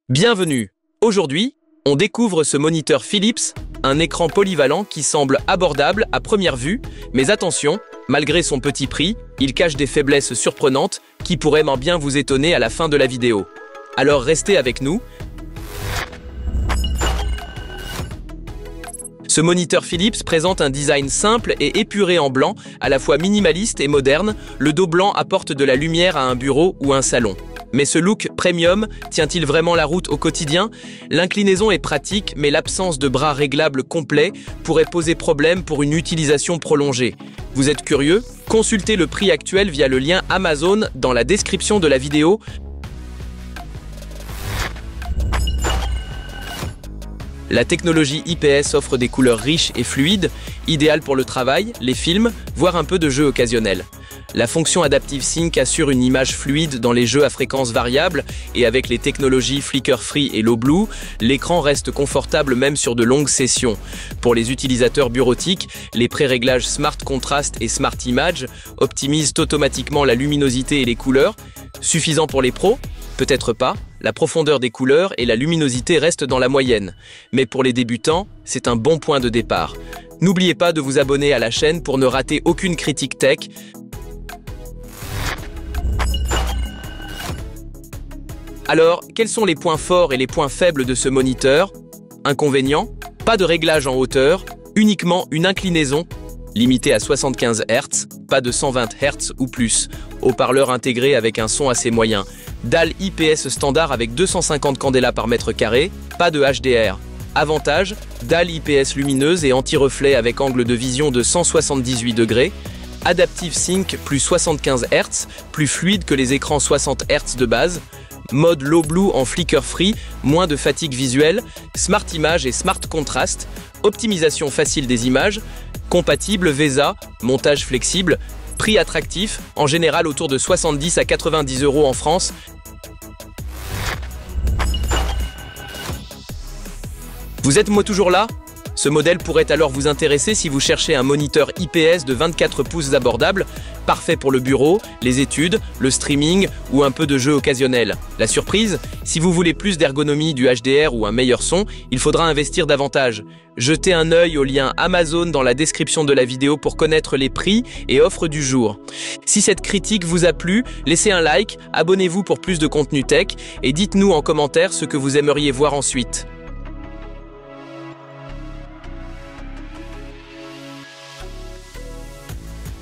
Bienvenue! Aujourd'hui, on découvre ce moniteur Philips, un écran polyvalent qui semble abordable à première vue, mais attention, malgré son petit prix, il cache des faiblesses surprenantes qui pourraient bien vous étonner à la fin de la vidéo. Alors restez avec nous. Ce moniteur Philips présente un design simple et épuré en blanc, à la fois minimaliste et moderne. Le dos blanc apporte de la lumière à un bureau ou un salon. Mais ce look premium tient-il vraiment la route au quotidien? L'inclinaison est pratique, mais l'absence de bras réglables complets pourrait poser problème pour une utilisation prolongée. Vous êtes curieux? Consultez le prix actuel via le lien Amazon dans la description de la vidéo. La technologie IPS offre des couleurs riches et fluides, idéales pour le travail, les films, voire un peu de jeux occasionnels. La fonction Adaptive Sync assure une image fluide dans les jeux à fréquence variable et avec les technologies Flicker Free et Low Blue, l'écran reste confortable même sur de longues sessions. Pour les utilisateurs bureautiques, les pré-réglages Smart Contrast et Smart Image optimisent automatiquement la luminosité et les couleurs. Suffisant pour les pros? Peut-être pas. La profondeur des couleurs et la luminosité restent dans la moyenne. Mais pour les débutants, c'est un bon point de départ. N'oubliez pas de vous abonner à la chaîne pour ne rater aucune critique tech. Alors, quels sont les points forts et les points faibles de ce moniteur? Inconvénients? Pas de réglage en hauteur, uniquement une inclinaison limitée à 75 Hz, pas de 120 Hz ou plus. Haut-parleur intégré avec un son assez moyen. Dalle IPS standard avec 250 candela par mètre carré, pas de HDR. Avantage, dalle IPS lumineuse et anti-reflet avec angle de vision de 178 degrés. Adaptive Sync plus 75 Hz, plus fluide que les écrans 60 Hz de base. Mode Low Blue en Flicker Free, moins de fatigue visuelle. Smart Image et Smart Contrast. Optimisation facile des images. Compatible VESA, montage flexible. Prix attractif, en général autour de 70 à 90 € en France. Vous êtes toujours là? Ce modèle pourrait alors vous intéresser si vous cherchez un moniteur IPS de 24 pouces abordable, parfait pour le bureau, les études, le streaming ou un peu de jeu occasionnel. La surprise? Si vous voulez plus d'ergonomie, du HDR ou un meilleur son, il faudra investir davantage. Jetez un œil au lien Amazon dans la description de la vidéo pour connaître les prix et offres du jour. Si cette critique vous a plu, laissez un like, abonnez-vous pour plus de contenu tech et dites-nous en commentaire ce que vous aimeriez voir ensuite.